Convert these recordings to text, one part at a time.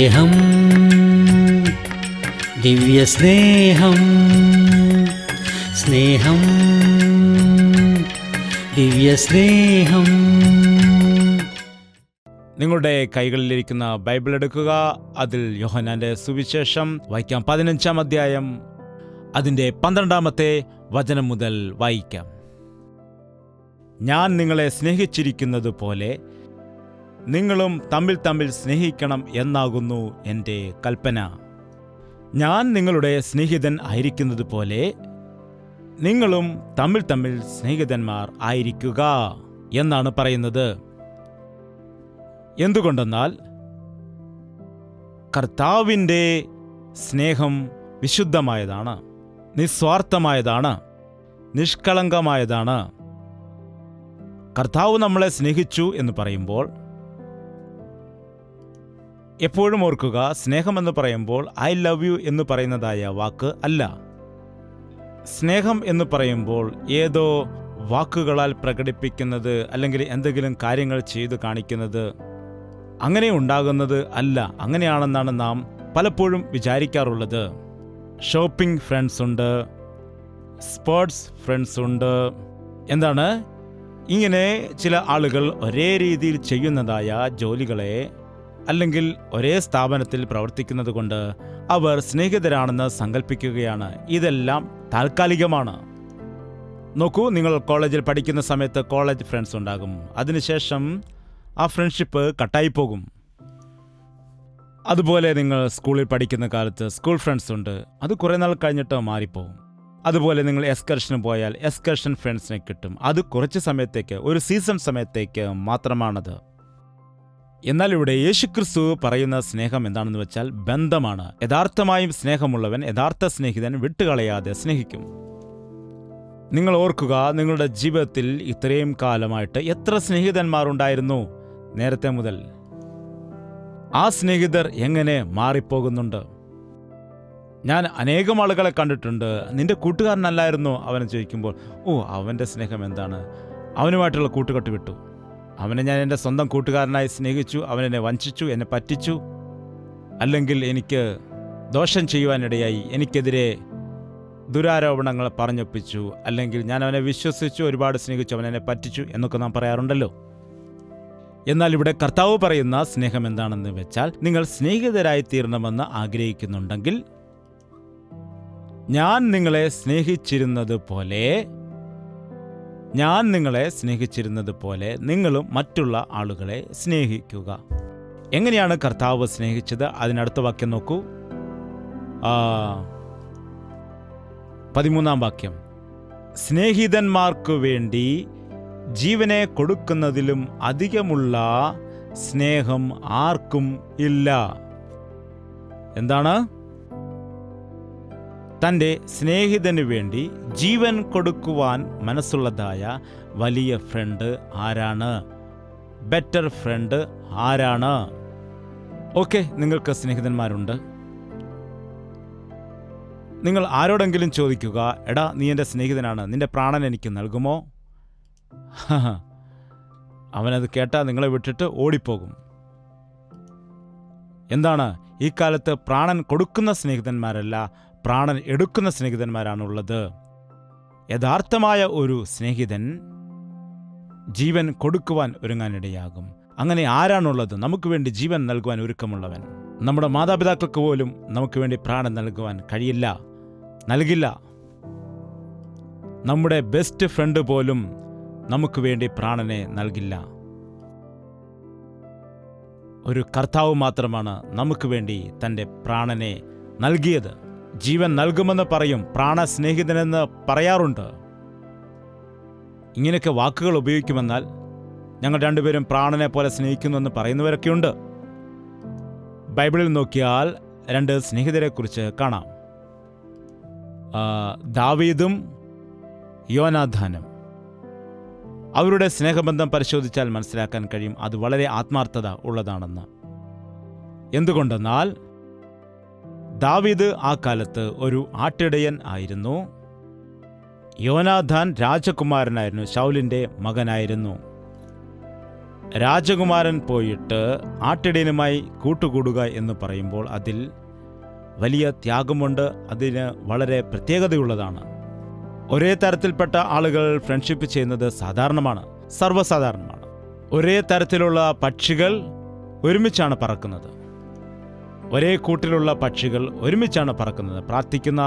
സ്നേഹം, ദിവ്യസ്നേഹം, സ്നേഹം, ദിവ്യസ്നേഹം. നിങ്ങളുടെ കൈകളിലിരിക്കുന്ന ബൈബിൾ എടുക്കുക. അതിൽ യോഹന്നാന്റെ സുവിശേഷം വായിക്കാം. 15-ാം അധ്യായം അതിൻ്റെ 12-ാമത്തെ വചനം മുതൽ വായിക്കാം. ഞാൻ നിങ്ങളെ സ്നേഹിച്ചിരിക്കുന്നത് പോലെ നിങ്ങളും തമ്മിൽ തമ്മിൽ സ്നേഹിക്കണം എന്നാകുന്നു എൻ്റെ കൽപ്പന. ഞാൻ നിങ്ങളുടെ സ്നേഹിതൻ ആയിരിക്കുന്നത് പോലെ നിങ്ങളും തമ്മിൽ തമ്മിൽ സ്നേഹിതന്മാർ ആയിരിക്കുക എന്നാണ് പറയുന്നത്. എന്തുകൊണ്ടെന്നാൽ കർത്താവിൻ്റെ സ്നേഹം വിശുദ്ധമായതാണ്, നിസ്വാർത്ഥമായതാണ്, നിഷ്കളങ്കമായതാണ്. കർത്താവ് നമ്മളെ സ്നേഹിച്ചു എന്ന് പറയുമ്പോൾ എപ്പോഴും ഓർക്കുക, സ്നേഹമെന്ന് പറയുമ്പോൾ ഐ ലവ് യു എന്ന് പറയുന്നതായ വാക്ക് അല്ല. സ്നേഹം എന്ന് പറയുമ്പോൾ ഏതോ വാക്കുകളാൽ പ്രകടിപ്പിക്കുന്നത് അല്ലെങ്കിൽ എന്തെങ്കിലും കാര്യങ്ങൾ ചെയ്തു കാണിക്കുന്നത്, അങ്ങനെ ഉണ്ടാകുന്നത് അല്ല. അങ്ങനെയാണെന്നാണ് നാം പലപ്പോഴും വിചാരിക്കാറുള്ളത്. ഷോപ്പിംഗ് ഫ്രണ്ട്സ് ഉണ്ട്, സ്പോർട്സ് ഫ്രണ്ട്സ് ഉണ്ട്. എന്താണ് ഇങ്ങനെ ചില ആളുകൾ ഒരേ രീതിയിൽ ചെയ്യുന്നതായ ജോലികളെ അല്ലെങ്കിൽ ഒരേ സ്ഥാപനത്തിൽ പ്രവർത്തിക്കുന്നത് കൊണ്ട് അവർ സ്നേഹിതരാണെന്ന് സങ്കല്പിക്കുകയാണ്. ഇതെല്ലാം താൽക്കാലികമാണ്. നോക്കൂ, നിങ്ങൾ കോളേജിൽ പഠിക്കുന്ന സമയത്ത് കോളേജ് ഫ്രണ്ട്സ് ഉണ്ടാകും. അതിനുശേഷം ആ ഫ്രണ്ട്ഷിപ്പ് കട്ടായിപ്പോകും. അതുപോലെ നിങ്ങൾ സ്കൂളിൽ പഠിക്കുന്ന കാലത്ത് സ്കൂൾ ഫ്രണ്ട്സ് ഉണ്ട്, അത് കുറേ നാൾ കഴിഞ്ഞിട്ട് മാറിപ്പോകും. അതുപോലെ നിങ്ങൾ എക്സ്കർഷന് പോയാൽ എക്സ്കർഷൻ ഫ്രണ്ട്സിനെ കിട്ടും. അത് കുറച്ച് സമയത്തേക്ക്, ഒരു സീസൺ സമയത്തേക്ക് മാത്രമാണത്. എന്നാൽ ഇവിടെ യേശുക്രിസ്തു പറയുന്ന സ്നേഹം എന്താണെന്ന് വെച്ചാൽ ബന്ധമാണ്. യഥാർത്ഥമായും സ്നേഹമുള്ളവൻ യഥാർത്ഥ സ്നേഹിതൻ വിട്ടുകളയാതെ സ്നേഹിക്കും. നിങ്ങൾ ഓർക്കുക, നിങ്ങളുടെ ജീവിതത്തിൽ ഇത്രയും കാലമായിട്ട് എത്ര സ്നേഹിതന്മാരുണ്ടായിരുന്നു നേരത്തെ മുതൽ? ആ സ്നേഹിതർ എങ്ങനെ മാറിപ്പോകുന്നുണ്ട്? ഞാൻ അനേകം ആളുകളെ കണ്ടിട്ടുണ്ട്. നിന്റെ കൂട്ടുകാരനല്ലായിരുന്നു അവനെ ചോദിക്കുമ്പോൾ, ഓ അവൻ്റെ സ്നേഹം എന്താണ്, അവനുമായിട്ടുള്ള കൂട്ടുകെട്ട് വിട്ടു, അവനെ ഞാൻ എൻ്റെ സ്വന്തം കൂട്ടുകാരനായി സ്നേഹിച്ചു, അവനെന്നെ വഞ്ചിച്ചു, എന്നെ പറ്റിച്ചു, അല്ലെങ്കിൽ എനിക്ക് ദോഷം ചെയ്യുവാനിടയായി, എനിക്കെതിരെ ദുരാരോപണങ്ങൾ പറഞ്ഞൊപ്പിച്ചു, അല്ലെങ്കിൽ ഞാൻ അവനെ വിശ്വസിച്ചു, ഒരുപാട് സ്നേഹിച്ചു, അവനെന്നെ പറ്റിച്ചു എന്നൊക്കെ നാം പറയാറുണ്ടല്ലോ. എന്നാൽ ഇവിടെ കർത്താവ് പറയുന്ന സ്നേഹം എന്താണെന്ന് വെച്ചാൽ, നിങ്ങൾ സ്നേഹിതരായി തീരണമെന്ന് ആഗ്രഹിക്കുന്നുണ്ടെങ്കിൽ ഞാൻ നിങ്ങളെ സ്നേഹിച്ചിരുന്നത് പോലെ നിങ്ങളും മറ്റുള്ള ആളുകളെ സ്നേഹിക്കുക. എങ്ങനെയാണ് കർത്താവ് സ്നേഹിച്ചത്? അതിനടുത്ത വാക്യം നോക്കൂ, 13-ാം വാക്യം. സ്നേഹിതന്മാർക്കു വേണ്ടി ജീവനെ കൊടുക്കുന്നതിലും അധികമുള്ള സ്നേഹം ആർക്കും ഇല്ല. എന്താണ്? തൻ്റെ സ്നേഹിതന് വേണ്ടി ജീവൻ കൊടുക്കുവാൻ മനസ്സുള്ളതായ വലിയ ഫ്രണ്ട് ആരാണ്? ബെറ്റർ ഫ്രണ്ട് ആരാണ്? ഓക്കെ, നിങ്ങൾക്ക് സ്നേഹിതന്മാരുണ്ട്. നിങ്ങൾ ആരോടെങ്കിലും ചോദിക്കുക, എടാ നീ എൻ്റെ സ്നേഹിതനാണ്, നിന്റെ പ്രാണൻ എനിക്ക് നൽകുമോ? അവനത് കേട്ടാൽ നിങ്ങളെ വിട്ടിട്ട് ഓടിപ്പോകും. എന്താണ്? ഈ കാലത്ത് പ്രാണൻ കൊടുക്കുന്ന സ്നേഹിതന്മാരല്ല, പ്രാണൻ എടുക്കുന്ന സ്നേഹിതന്മാരാണുള്ളത്. യഥാർത്ഥമായ ഒരു സ്നേഹിതൻ ജീവൻ കൊടുക്കുവാൻ ഒരുങ്ങാനിടയാകും. അങ്ങനെ ആരാണുള്ളത്? നമുക്ക് വേണ്ടി ജീവൻ നൽകുവാൻ ഒരുക്കമുള്ളവൻ. നമ്മുടെ മാതാപിതാക്കൾക്ക് പോലും നമുക്ക് വേണ്ടി പ്രാണൻ നൽകുവാൻ കഴിയില്ല, നൽകില്ല. നമ്മുടെ ബെസ്റ്റ് ഫ്രണ്ട് പോലും നമുക്ക് വേണ്ടി പ്രാണനെ നൽകില്ല. ഒരു കർത്താവ് മാത്രമാണ് നമുക്ക് വേണ്ടി തൻ്റെ പ്രാണനെ നൽകിയത്. ജീവൻ നൽകുമെന്ന് പറയും, പ്രാണസ്നേഹിതനെന്ന് പറയാറുണ്ട്. ഇങ്ങനെയൊക്കെ വാക്കുകൾ ഉപയോഗിക്കുമെന്നാൽ ഞങ്ങൾ രണ്ടുപേരും പ്രാണനെ പോലെ സ്നേഹിക്കുന്നുവെന്ന് പറയുന്നവരൊക്കെയുണ്ട്. ബൈബിളിൽ നോക്കിയാൽ 2 സ്നേഹിതരെക്കുറിച്ച് കാണാം, ദാവീദും യോനാഥാനും. അവരുടെ സ്നേഹബന്ധം പരിശോധിച്ചാൽ മനസ്സിലാക്കാൻ കഴിയും അത് വളരെ ആത്മാർത്ഥത ഉള്ളതാണെന്ന്. എന്തുകൊണ്ടെന്നാൽ ദാവീദ് ആ കാലത്ത് ഒരു ആട്ടിടയൻ ആയിരുന്നു. യോനാഥാൻ രാജകുമാരനായിരുന്നു, ശൗലിൻ്റെ മകനായിരുന്നു. രാജകുമാരൻ പോയിട്ട് ആട്ടിടയനുമായി കൂട്ടുകൂടുക എന്ന് പറയുമ്പോൾ അതിൽ വലിയ ത്യാഗമുണ്ട്. അതിന് വളരെ പ്രത്യേകതയുള്ളതാണ്. ഒരേ തരത്തിൽപ്പെട്ട ആളുകൾ ഫ്രണ്ട്ഷിപ്പ് ചെയ്യുന്നത് സാധാരണമാണ്, സർവ്വസാധാരണമാണ്. ഒരേ തരത്തിലുള്ള പക്ഷികൾ ഒരുമിച്ചാണ് പറക്കുന്നത്. ഒരേ കൂട്ടിലുള്ള പക്ഷികൾ ഒരുമിച്ചാണ് പറക്കുന്നത്. പ്രാർത്ഥിക്കുന്ന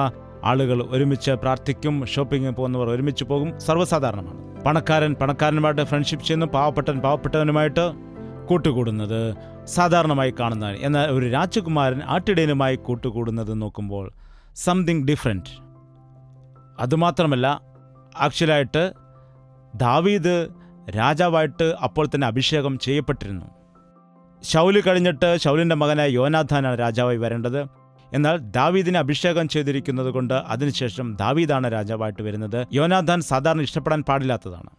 ആളുകൾ ഒരുമിച്ച് പ്രാർത്ഥിക്കും. ഷോപ്പിങ്ങിന് പോകുന്നവർ ഒരുമിച്ച് പോകും. സർവ്വസാധാരണമാണ്. പണക്കാരനുമായിട്ട് ഫ്രണ്ട്ഷിപ്പ് ചെയ്യുന്നു. പാവപ്പെട്ടവനുമായിട്ട് കൂട്ടുകൂടുന്നത് സാധാരണമായി കാണുന്നതാണ്. എന്നാൽ ഒരു രാജകുമാരൻ ആട്ടിടയനുമായി കൂട്ടുകൂടുന്നത് നോക്കുമ്പോൾ സംതിങ് ഡിഫറെൻറ്റ്. അതുമാത്രമല്ല, ആക്ച്വലായിട്ട് ദാവീദ് രാജാവായിട്ട് അപ്പോൾ തന്നെ അഭിഷേകം ചെയ്യപ്പെട്ടിരുന്നു. ശൗല് കഴിഞ്ഞിട്ട് ശൗലിൻ്റെ മകനായ യോനാഥാനാണ് രാജാവായി വരേണ്ടത്. എന്നാൽ ദാവീദിനെ അഭിഷേകം ചെയ്തിരിക്കുന്നത് കൊണ്ട് അതിനുശേഷം ദാവീദാണ് രാജാവായിട്ട് വരുന്നത്. യോനാഥാൻ സാധാരണ ഇഷ്ടപ്പെടാൻ പാടില്ലാത്തതാണ്.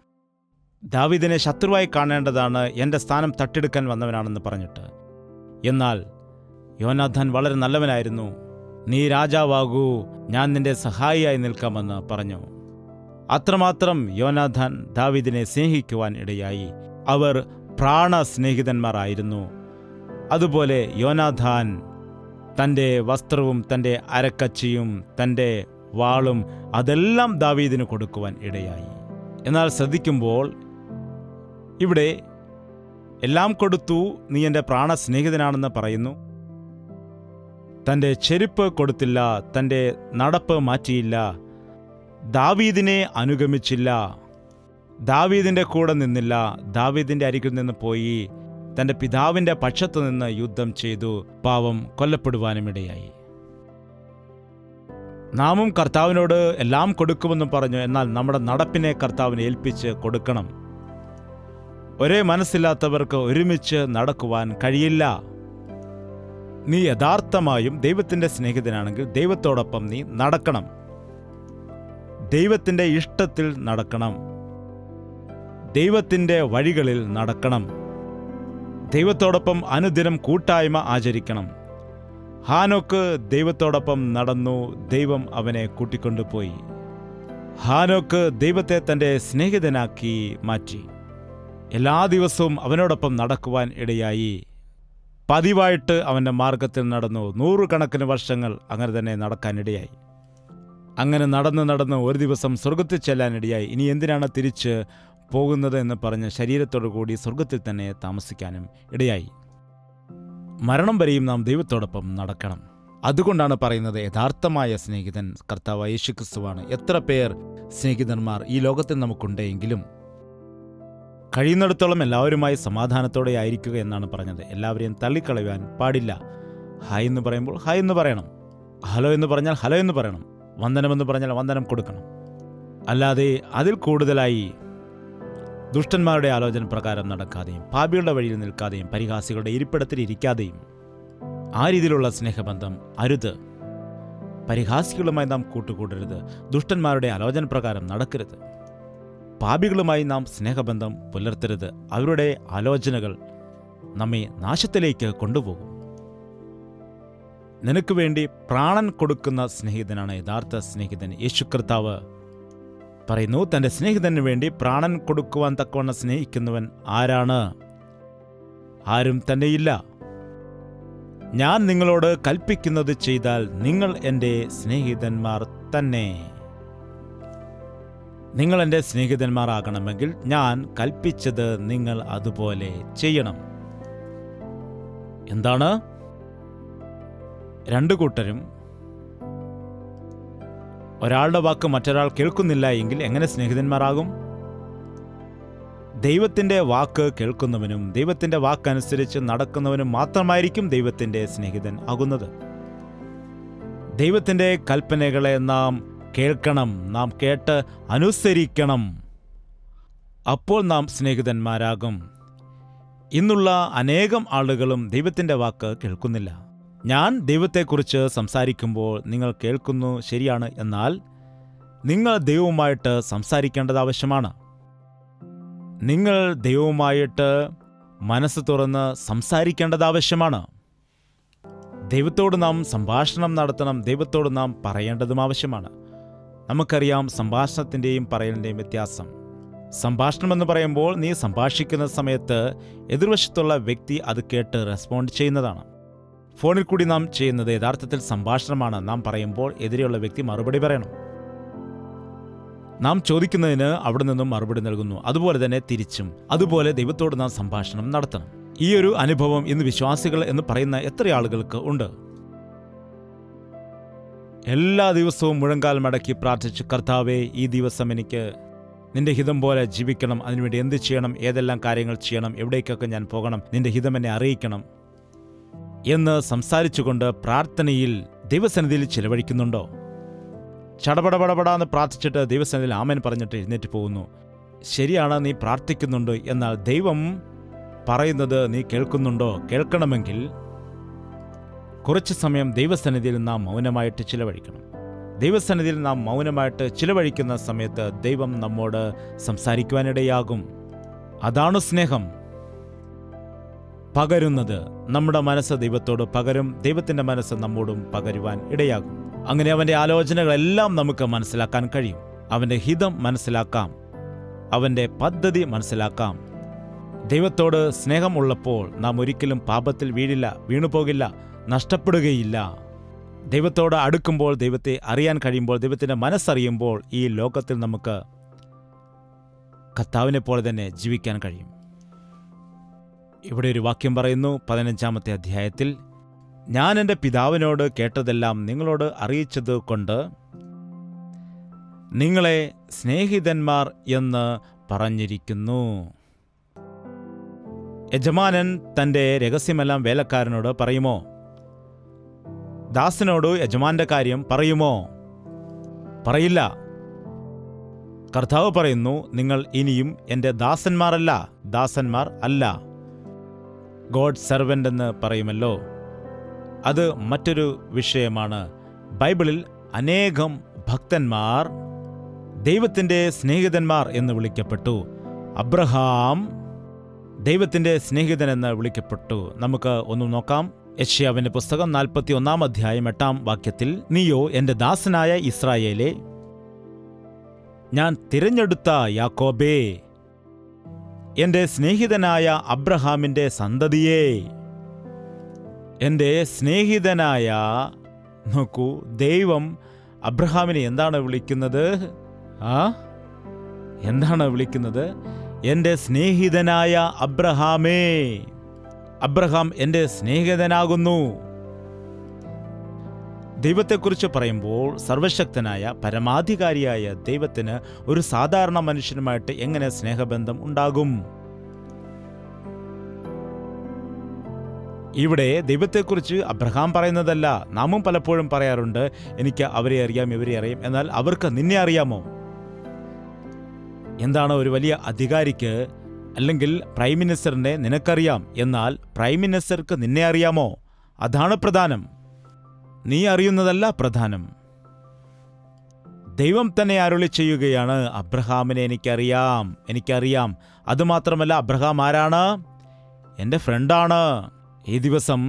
ദാവീദിനെ ശത്രുവായി കാണേണ്ടതാണ്, എൻ്റെ സ്ഥാനം തട്ടിയെടുക്കാൻ വന്നവനാണെന്ന് പറഞ്ഞിട്ട്. എന്നാൽ യോനാഥാൻ വളരെ നല്ലവനായിരുന്നു. നീ രാജാവാകൂ, ഞാൻ നിന്റെ സഹായിയായി നിൽക്കാമെന്ന് പറഞ്ഞു. അത്രമാത്രം യോനാഥാൻ ദാവീദിനെ സ്നേഹിക്കുവാൻ ഇടയായി. അവർ പ്രാണസ്നേഹിതന്മാരായിരുന്നു. അതുപോലെ യോനാഥാൻ തൻ്റെ വസ്ത്രവും തൻ്റെ അരക്കച്ചിയും തൻ്റെ വാളും അതെല്ലാം ദാവീദിന് കൊടുക്കുവാൻ ഇടയായി. എന്നാൽ ശ്രദ്ധിക്കുമ്പോൾ ഇവിടെ എല്ലാം കൊടുത്തു, നീ എൻ്റെ പ്രാണസ്നേഹിതനാണെന്ന് പറയുന്നു. തൻ്റെ ചെരുപ്പ് കൊടുത്തില്ല, തൻ്റെ നടപ്പ് മാറ്റിയില്ല, ദാവീദിനെ അനുഗമിച്ചില്ല, ദാവീദിൻ്റെ കൂടെ നിന്നില്ല, ദാവീദിൻ്റെ അരികിൽ നിന്ന് പോയി തൻ്റെ പിതാവിൻ്റെ പക്ഷത്തു നിന്ന് യുദ്ധം ചെയ്തു. പാവം കൊല്ലപ്പെടുവാനുമിടയായി. നാമും കർത്താവിനോട് എല്ലാം കൊടുക്കുമെന്ന് പറഞ്ഞു. എന്നാൽ നമ്മുടെ നടപ്പിനെ കർത്താവിനെ ഏൽപ്പിച്ച് കൊടുക്കണം. ഒരേ മനസ്സില്ലാത്തവർക്ക് ഒരുമിച്ച് നടക്കുവാൻ കഴിയില്ല. നീ യഥാർത്ഥമായും ദൈവത്തിൻ്റെ സ്നേഹിതനാണെങ്കിൽ ദൈവത്തോടൊപ്പം നീ നടക്കണം. ദൈവത്തിൻ്റെ ഇഷ്ടത്തിൽ നടക്കണം. ദൈവത്തിൻ്റെ വഴികളിൽ നടക്കണം. ദൈവത്തോടൊപ്പം അനുദിനം കൂട്ടായ്മ ആചരിക്കണം. ഹാനോക്ക് ദൈവത്തോടൊപ്പം നടന്നു. ദൈവം അവനെ കൂട്ടിക്കൊണ്ടുപോയി. ഹാനോക്ക് ദൈവത്തെ തൻ്റെ സ്നേഹിതനാക്കി മാറ്റി. എല്ലാ ദിവസവും അവനോടൊപ്പം നടക്കുവാൻ ഇടയായി. പതിവായിട്ട് അവൻ്റെ മാർഗത്തിൽ നടന്നു. 100 കണക്കിന് വർഷങ്ങൾ അങ്ങനെ തന്നെ നടക്കാനിടയായി. അങ്ങനെ നടന്ന് ഒരു ദിവസം സ്വർഗത്തിൽ ചെല്ലാനിടയായി. ഇനി എന്തിനാണ് തിരിച്ച് പോകുന്നത് എന്ന് പറഞ്ഞ് ശരീരത്തോടു കൂടി സ്വർഗത്തിൽ തന്നെ താമസിക്കാനും ഇടയായി. മരണം വരെയും നാം ദൈവത്തോടൊപ്പം നടക്കണം. അതുകൊണ്ടാണ് പറയുന്നത് യഥാർത്ഥമായ സ്നേഹിതൻ കർത്താവായ യേശുക്രിസ്തുവാണ്. എത്ര പേർ സ്നേഹിതന്മാർ ഈ ലോകത്തിൽ നമുക്കുണ്ടെങ്കിലും കഴിയുന്നിടത്തോളം എല്ലാവരുമായി സമാധാനത്തോടെ ആയിരിക്കുക എന്നാണ് പറഞ്ഞത്. എല്ലാവരെയും തള്ളിക്കളയുവാൻ പാടില്ല. ഹായ് എന്ന് പറയുമ്പോൾ ഹായ് എന്ന് പറയണം. ഹലോ എന്ന് പറഞ്ഞാൽ ഹലോ എന്ന് പറയണം. വന്ദനമെന്ന് പറഞ്ഞാൽ വന്ദനം കൊടുക്കണം. അല്ലാതെ അതിൽ കൂടുതലായി ദുഷ്ടന്മാരുടെ ആലോചന പ്രകാരം നടക്കാതെയും പാപികളുടെ വഴിയിൽ നിൽക്കാതെയും പരിഹാസികളുടെ ഇരിപ്പിടത്തിൽ ഇരിക്കാതെയും ആ രീതിയിലുള്ള സ്നേഹബന്ധം അരുത്. പരിഹാസികളുമായി നാം കൂട്ടുകൂടരുത്. ദുഷ്ടന്മാരുടെ ആലോചന പ്രകാരം നടക്കരുത്. പാപികളുമായി നാം സ്നേഹബന്ധം പുലർത്തരുത്. അവരുടെ ആലോചനകൾ നമ്മെ നാശത്തിലേക്ക് കൊണ്ടുപോകും. നിനക്ക് വേണ്ടി പ്രാണൻ കൊടുക്കുന്ന സ്നേഹിതനാണ് യഥാർത്ഥ സ്നേഹിതൻ. യേശു കർത്താവ് പറയുന്നു, തൻ്റെ സ്നേഹിതന് വേണ്ടി പ്രാണൻ കൊടുക്കുവാൻ തക്കവണ്ണം സ്നേഹിക്കുന്നവൻ ആരാണ്? ആരും തന്നെയില്ല. ഞാൻ നിങ്ങളോട് കൽപ്പിക്കുന്നത് ചെയ്താൽ നിങ്ങൾ എൻ്റെ സ്നേഹിതന്മാർ തന്നെ. നിങ്ങൾ എൻ്റെ സ്നേഹിതന്മാരാകണമെങ്കിൽ ഞാൻ കൽപ്പിച്ചത് നിങ്ങൾ അതുപോലെ ചെയ്യണം. എന്താണ്? 2 കൂട്ടരും ഒരാളുടെ വാക്ക് മറ്റൊരാൾ കേൾക്കുന്നില്ല എങ്കിൽ എങ്ങനെ സ്നേഹിതന്മാരാകും? ദൈവത്തിൻ്റെ വാക്ക് കേൾക്കുന്നവനും ദൈവത്തിൻ്റെ വാക്കനുസരിച്ച് നടക്കുന്നവനും മാത്രമായിരിക്കും ദൈവത്തിൻ്റെ സ്നേഹിതൻ ആകുന്നത്. ദൈവത്തിൻ്റെ കൽപ്പനകളെ നാം കേൾക്കണം. നാം കേട്ട് അനുസരിക്കണം. അപ്പോൾ നാം സ്നേഹിതന്മാരാകും. ഇന്നുള്ള അനേകം ആളുകളും ദൈവത്തിൻ്റെ വാക്ക് കേൾക്കുന്നില്ല. ഞാൻ ദൈവത്തെക്കുറിച്ച് സംസാരിക്കുമ്പോൾ നിങ്ങൾ കേൾക്കുന്നു, ശരിയാണ്. എന്നാൽ നിങ്ങൾ ദൈവവുമായിട്ട് സംസാരിക്കേണ്ടത് ആവശ്യമാണ്. നിങ്ങൾ ദൈവവുമായിട്ട് മനസ്സ് തുറന്ന് സംസാരിക്കേണ്ടത് ആവശ്യമാണ്. ദൈവത്തോട് നാം സംഭാഷണം നടത്തണം. ദൈവത്തോട് നാം പറയേണ്ടതും ആവശ്യമാണ്. നമുക്കറിയാം സംഭാഷണത്തിൻ്റെയും പറയലിൻ്റെയും വ്യത്യാസം. സംഭാഷണം എന്ന് പറയുമ്പോൾ നീ സംഭാഷിക്കുന്ന സമയത്ത് എതിർവശത്തുള്ള വ്യക്തി അത് കേട്ട് റെസ്പോണ്ട് ചെയ്യുന്നതാണ്. ഫോണിൽ കൂടി നാം ചെയ്യുന്നത് യഥാർത്ഥത്തിൽ സംഭാഷണമാണ്. നാം പറയുമ്പോൾ എതിരെയുള്ള വ്യക്തി മറുപടി പറയണം. നാം ചോദിക്കുന്നതിന് അവിടെ നിന്നും മറുപടി നൽകുന്നു. അതുപോലെ തന്നെ തിരിച്ചും. അതുപോലെ ദൈവത്തോട് നാം സംഭാഷണം നടത്തണം. ഈ ഒരു അനുഭവം ഇന്ന് വിശ്വാസികൾ എന്ന് പറയുന്ന എത്ര ആളുകൾക്ക് ഉണ്ട്? എല്ലാ ദിവസവും മുഴങ്കാൽ മടക്കി പ്രാർത്ഥിച്ച്, കർത്താവേ, ഈ ദിവസം എനിക്ക് നിന്റെ ഹിതം പോലെ ജീവിക്കണം, അതിനുവേണ്ടി എന്ത് ചെയ്യണം, ഏതെല്ലാം കാര്യങ്ങൾ ചെയ്യണം, എവിടേക്കൊക്കെ ഞാൻ പോകണം, നിന്റെ ഹിതം എന്നെ അറിയിക്കണം എന്ന് സംസാരിച്ചുകൊണ്ട് പ്രാർത്ഥനയിൽ ദൈവസന്നിധിയിൽ ചിലവഴിക്കുന്നുണ്ടോ? ചടപടപടപടാന്ന് പ്രാർത്ഥിച്ചിട്ട് ദൈവസന്നിധിയിൽ ആമേൻ പറഞ്ഞിട്ട് എഴുന്നേറ്റ് പോകുന്നു. ശരിയാണ്, നീ പ്രാർത്ഥിക്കുന്നുണ്ട്. എന്നാൽ ദൈവം പറയുന്നത് നീ കേൾക്കുന്നുണ്ടോ? കേൾക്കണമെങ്കിൽ കുറച്ച് സമയം ദൈവസന്നിധിയിൽ നാം മൗനമായിട്ട് ചിലവഴിക്കണം. ദൈവസന്നിധിയിൽ നാം മൗനമായിട്ട് ചിലവഴിക്കുന്ന സമയത്ത് ദൈവം നമ്മോട് സംസാരിക്കുവാനിടയാകും. അതാണ് സ്നേഹം. പകരുന്നത്. നമ്മുടെ മനസ്സ് ദൈവത്തോട് പകരും, ദൈവത്തിൻ്റെ മനസ്സ് നമ്മോടും പകരുവാൻ ഇടയാകും. അങ്ങനെ അവൻ്റെ ആലോചനകളെല്ലാം നമുക്ക് മനസ്സിലാക്കാൻ കഴിയും. അവൻ്റെ ഹിതം മനസ്സിലാക്കാം, അവൻ്റെ പദ്ധതി മനസ്സിലാക്കാം. ദൈവത്തോട് സ്നേഹമുള്ളപ്പോൾ നാം ഒരിക്കലും പാപത്തിൽ വീണുപോകില്ല, നഷ്ടപ്പെടുകയില്ല. ദൈവത്തോട് അടുക്കുമ്പോൾ, ദൈവത്തെ അറിയാൻ കഴിയുമ്പോൾ, ദൈവത്തിൻ്റെ മനസ്സറിയുമ്പോൾ ഈ ലോകത്തിൽ നമുക്ക് കർത്താവിനെ പോലെ തന്നെ ജീവിക്കാൻ കഴിയും. ഇവിടെ ഒരു വാക്യം പറയുന്നു, 15-ാമത്തെ അധ്യായത്തിൽ, ഞാൻ എൻ്റെ പിതാവിനോട് കേട്ടതെല്ലാം നിങ്ങളോട് അറിയിച്ചത് കൊണ്ട് നിങ്ങളെ സ്നേഹിതന്മാർ എന്ന് പറഞ്ഞിരിക്കുന്നു. യജമാനൻ തൻ്റെ രഹസ്യമെല്ലാം വേലക്കാരനോട് പറയുമോ? ദാസനോട് യജമാന്റെ കാര്യം പറയുമോ? പറയില്ല. കർത്താവ് പറയുന്നു, നിങ്ങൾ ഇനിയും എൻ്റെ ദാസന്മാർ അല്ല, ഗോഡ് സെർവൻ്റ് എന്ന് പറയുമല്ലോ. അത് മറ്റൊരു വിഷയമാണ്. ബൈബിളിൽ അനേകം ഭക്തന്മാർ ദൈവത്തിൻ്റെ സ്നേഹിതന്മാർ എന്ന് വിളിക്കപ്പെട്ടു. അബ്രഹാം ദൈവത്തിൻ്റെ സ്നേഹിതൻ എന്ന് വിളിക്കപ്പെട്ടു. നമുക്ക് ഒന്ന് നോക്കാം. യെശയ്യാവിന്റെ പുസ്തകം 41-ാം അധ്യായം 8-ാം വാക്യത്തിൽ, നീയോ എൻ്റെ ദാസനായ ഇസ്രായേലേ, ഞാൻ തിരഞ്ഞെടുത്ത യാക്കോബേ, എൻ്റെ സ്നേഹിതനായ അബ്രഹാമിൻ്റെ സന്തതിയേ. എൻ്റെ സ്നേഹിതനായ, നോക്കൂ, ദൈവം അബ്രഹാമിനെ എന്താണ് വിളിക്കുന്നത്? എന്താണ് വിളിക്കുന്നത്? എൻ്റെ സ്നേഹിതനായ അബ്രഹാമേ. അബ്രഹാം എൻ്റെ സ്നേഹിതനാകുന്നു. ദൈവത്തെക്കുറിച്ച് പറയുമ്പോൾ സർവശക്തനായ പരമാധികാരിയായ ദൈവത്തിന് ഒരു സാധാരണ മനുഷ്യനുമായിട്ട് എങ്ങനെ സ്നേഹബന്ധം ഉണ്ടാകും? ഇവിടെ ദൈവത്തെക്കുറിച്ച് അബ്രഹാം പറയുന്നതല്ല. നാമും പലപ്പോഴും പറയാറുണ്ട്, എനിക്ക് അവരെ അറിയാം, ഇവരെ അറിയാം. എന്നാൽ അവർക്ക് നിന്നെ അറിയാമോ? എന്താണ് ഒരു വലിയ അധികാരിക്ക് അല്ലെങ്കിൽ പ്രൈം മിനിസ്റ്ററിനെ നിനക്കറിയാം, എന്നാൽ പ്രൈം മിനിസ്റ്റർക്ക് നിന്നെ അറിയാമോ? അതാണ് പ്രധാനം. നീ അറിയുന്നതല്ല പ്രധാനം. ദൈവം തന്നെ അരുളി ചെയ്യുകയാണ്, അബ്രഹാമിനെ എനിക്കറിയാം. അതുമാത്രമല്ല, അബ്രഹാം ആരാണ്? എൻ്റെ ഫ്രണ്ടാണ്. ഈ ദിവസം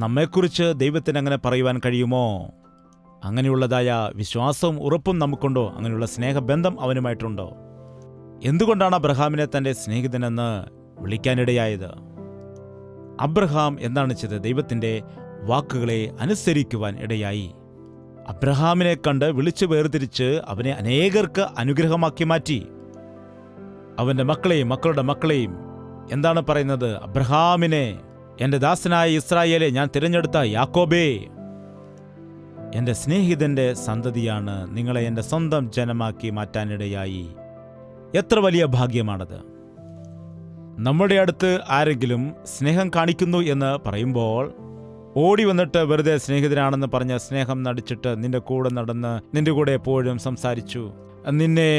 നമ്മെക്കുറിച്ച് ദൈവത്തിന് അങ്ങനെ പറയുവാൻ കഴിയുമോ? അങ്ങനെയുള്ളതായ വിശ്വാസവും ഉറപ്പും നമുക്കുണ്ടോ? അങ്ങനെയുള്ള സ്നേഹബന്ധം അവനുമായിട്ടുണ്ടോ? എന്തുകൊണ്ടാണ് അബ്രഹാമിനെ തൻ്റെ സ്നേഹിതനെന്ന് വിളിക്കാനിടയായത്? അബ്രഹാം എന്താണ് ചെയ്തത്? ദൈവത്തിൻ്റെ വാക്കുകളെ അനുസരിക്കുവാൻ ഇടയായി. അബ്രഹാമിനെ കണ്ട് വിളിച്ചു വേർതിരിച്ച് അവനെ അനേകർക്ക് അനുഗ്രഹമാക്കി മാറ്റി. അവൻ്റെ മക്കളെയും മക്കളുടെ മക്കളെയും എന്താണ് പറയുന്നത്? അബ്രഹാമിനെ, എൻ്റെ ദാസനായ ഇസ്രായേലെ, ഞാൻ തിരഞ്ഞെടുത്ത യാക്കോബേ, എൻ്റെ സ്നേഹിതൻ്റെ സന്തതിയാണ്, നിങ്ങളെ എൻ്റെ സ്വന്തം ജനമാക്കി മാറ്റാനിടയായി. എത്ര വലിയ ഭാഗ്യമാണത്! നമ്മുടെ അടുത്ത് ആരെങ്കിലും സ്നേഹം കാണിക്കുന്നു എന്ന് പറയുമ്പോൾ ഓടി വന്നിട്ട് വെറുതെ സ്നേഹിതനാണെന്ന് പറഞ്ഞ് സ്നേഹം നടിച്ചിട്ട് നിന്റെ കൂടെ നടന്ന് നിന്റെ കൂടെ എപ്പോഴും സംസാരിച്ചു, നിന്നെ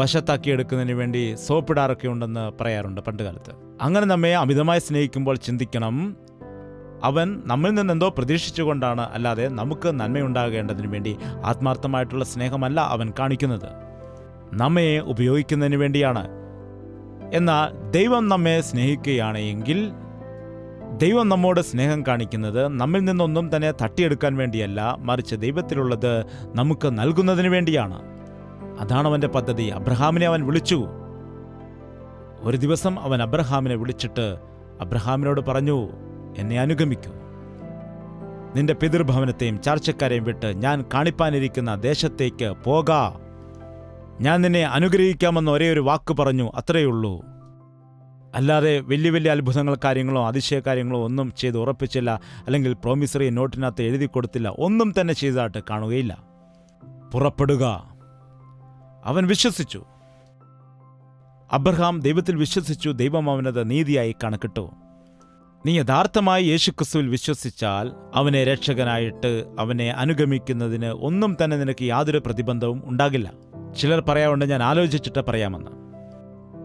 വശത്താക്കിയെടുക്കുന്നതിന് വേണ്ടി സോപ്പിടാറൊക്കെ ഉണ്ടെന്ന് പറയാറുണ്ട് പണ്ടുകാലത്ത്. അങ്ങനെ നമ്മെ അമിതമായി സ്നേഹിക്കുമ്പോൾ ചിന്തിക്കണം, അവൻ നമ്മിൽ നിന്നെന്തോ പ്രതീക്ഷിച്ചുകൊണ്ടാണ്, അല്ലാതെ നമുക്ക് നന്മയുണ്ടാകേണ്ടതിന് വേണ്ടി ആത്മാർത്ഥമായിട്ടുള്ള സ്നേഹമല്ല അവൻ കാണിക്കുന്നത്. നമ്മെ ഉപയോഗിക്കുന്നതിന് വേണ്ടിയാണ്. എന്നാൽ ദൈവം നമ്മെ സ്നേഹിക്കുകയാണ് എങ്കിൽ ദൈവം നമ്മോട് സ്നേഹം കാണിക്കുന്നത് നമ്മിൽ നിന്നൊന്നും തന്നെ തട്ടിയെടുക്കാൻ വേണ്ടിയല്ല, മറിച്ച് ദൈവത്തിലുള്ളത് നമുക്ക് നൽകുന്നതിന് വേണ്ടിയാണ്. അതാണ് അവൻ്റെ പദ്ധതി. അബ്രഹാമിനെ അവൻ വിളിച്ചു. ഒരു ദിവസം അവൻ അബ്രഹാമിനെ വിളിച്ചിട്ട് അബ്രഹാമിനോട് പറഞ്ഞു, എന്നെ അനുഗമിക്കൂ. നിന്റെ പിതൃഭവനത്തെയും ചാർച്ചക്കാരെയും വിട്ട് ഞാൻ കാണിപ്പാനിരിക്കുന്ന ദേശത്തേക്ക് പോക. ഞാൻ നിന്നെ അനുഗ്രഹിക്കാമെന്ന് ഒരേ ഒരു വാക്ക് പറഞ്ഞു, അത്രയുള്ളൂ. അല്ലാതെ വലിയ വലിയ അത്ഭുതങ്ങൾ കാര്യങ്ങളോ അതിശയ കാര്യങ്ങളോ ഒന്നും ചെയ്ത് ഉറപ്പിച്ചില്ല, അല്ലെങ്കിൽ പ്രോമിസറി നോട്ടിനകത്ത് എഴുതി കൊടുത്തില്ല, ഒന്നും തന്നെ ചെയ്തതായിട്ട് കാണുകയില്ല. പുറപ്പെടുക. അവൻ വിശ്വസിച്ചു. അബ്രഹാം ദൈവത്തിൽ വിശ്വസിച്ചു. ദൈവം അവനത് നീതിയായി കണക്കിട്ടു. നീ യഥാർത്ഥമായി യേശുക്രിസ്തുവിൽ വിശ്വസിച്ചാൽ അവനെ രക്ഷകനായിട്ട് അവനെ അനുഗമിക്കുന്നതിന് ഒന്നും തന്നെ നിനക്ക് യാതൊരു പ്രതിബന്ധവും ഉണ്ടാകില്ല. ചിലർ പറയാറുണ്ട്, ഞാൻ ആലോചിച്ചിട്ട് പറയാമെന്ന്.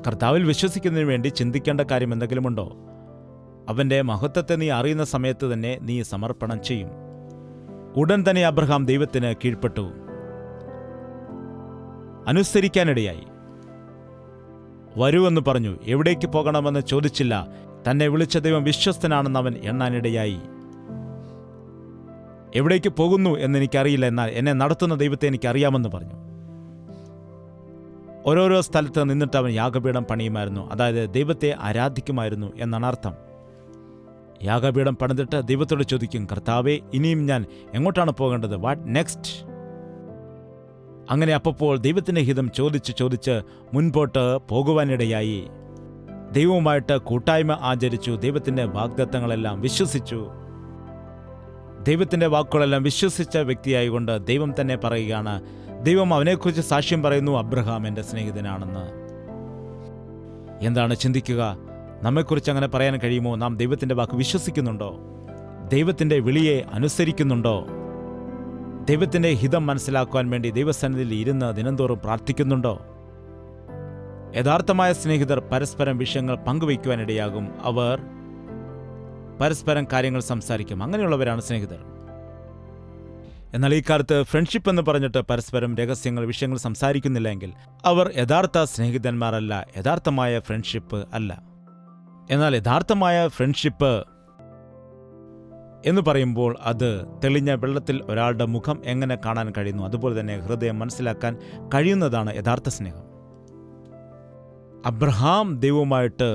കർത്താവിൽ വിശ്വസിക്കുന്നതിന് വേണ്ടി ചിന്തിക്കേണ്ട കാര്യം എന്തെങ്കിലുമുണ്ടോ? അവൻ്റെ മഹത്വത്തെ നീ അറിയുന്ന സമയത്ത് തന്നെ നീ സമർപ്പണം ചെയ്യും. ഉടൻ തന്നെ അബ്രഹാം ദൈവത്തിന് കീഴ്പ്പെട്ടു, അനുസരിക്കാനിടയായി. വരുവെന്ന് പറഞ്ഞു. എവിടേക്ക് പോകണമെന്ന് ചോദിച്ചില്ല. തന്നെ വിളിച്ച ദൈവം വിശ്വസ്തനാണെന്ന് അവൻ എണ്ണാനിടയായി. എവിടേക്ക് പോകുന്നു എന്നെനിക്കറിയില്ല, എന്നാൽ എന്നെ നടത്തുന്ന ദൈവത്തെ എനിക്കറിയാമെന്ന് പറഞ്ഞു. ഓരോരോ സ്ഥലത്ത് നിന്നിട്ട് അവൻ യാഗപീഠം പണിയുമായിരുന്നു, അതായത് ദൈവത്തെ ആരാധിക്കുമായിരുന്നു എന്നാണ് അർത്ഥം. യാഗപീഠം പണിതിട്ട് ദൈവത്തോട് ചോദിക്കും, കർത്താവേ, ഇനിയും ഞാൻ എങ്ങോട്ടാണ് പോകേണ്ടത്? What next? അങ്ങനെ അപ്പോൾ ദൈവത്തിൻ്റെ ഹിതം ചോദിച്ച് മുൻപോട്ട് പോകുവാനിടയായി. ദൈവവുമായിട്ട് കൂട്ടായ്മ ആചരിച്ചു. ദൈവത്തിൻ്റെ വാഗ്ദത്തങ്ങളെല്ലാം വിശ്വസിച്ചു. ദൈവത്തിൻ്റെ വാക്കുകളെല്ലാം വിശ്വസിച്ച വ്യക്തിയായിക്കൊണ്ട് ദൈവം തന്നെ പറയുകയാണ്, ദൈവം അവനെക്കുറിച്ച് സാക്ഷ്യം പറയുന്നു, അബ്രഹാം എൻ്റെ സ്നേഹിതനാണെന്ന്. എന്താണ് ചിന്തിക്കുക? നമ്മെക്കുറിച്ച് അങ്ങനെ പറയാൻ കഴിയുമോ? നാം ദൈവത്തിൻ്റെ വാക്ക് വിശ്വസിക്കുന്നുണ്ടോ? ദൈവത്തിൻ്റെ വിളിയെ അനുസരിക്കുന്നുണ്ടോ? ദൈവത്തിൻ്റെ ഹിതം മനസ്സിലാക്കുവാൻ വേണ്ടി ദൈവസന്നിധിയിൽ ഇരുന്ന് ദിനംതോറും പ്രാർത്ഥിക്കുന്നുണ്ടോ? യഥാർത്ഥമായ സ്നേഹിതർ പരസ്പരം വിഷയങ്ങൾ പങ്കുവയ്ക്കുവാനിടയാകും. അവർ പരസ്പരം കാര്യങ്ങൾ സംസാരിക്കും. അങ്ങനെയുള്ളവരാണ് സ്നേഹിതർ. എന്നാൽ ഈ കാലത്ത് ഫ്രണ്ട്ഷിപ്പ് എന്ന് പറഞ്ഞിട്ട് പരസ്പരം രഹസ്യങ്ങൾ, വിഷയങ്ങൾ സംസാരിക്കുന്നില്ലെങ്കിൽ അവർ യഥാർത്ഥ സ്നേഹിതന്മാരല്ല, യഥാർത്ഥമായ ഫ്രണ്ട്ഷിപ്പ് അല്ല. എന്നാൽ യഥാർത്ഥമായ ഫ്രണ്ട്ഷിപ്പ് എന്ന് പറയുമ്പോൾ അത് തെളിഞ്ഞ വെള്ളത്തിൽ ഒരാളുടെ മുഖം എങ്ങനെ കാണാൻ കഴിയുന്നു, അതുപോലെ തന്നെ ഹൃദയം മനസ്സിലാക്കാൻ കഴിയുന്നതാണ് യഥാർത്ഥ സ്നേഹം. അബ്രഹാം ദൈവവുമായിട്ട്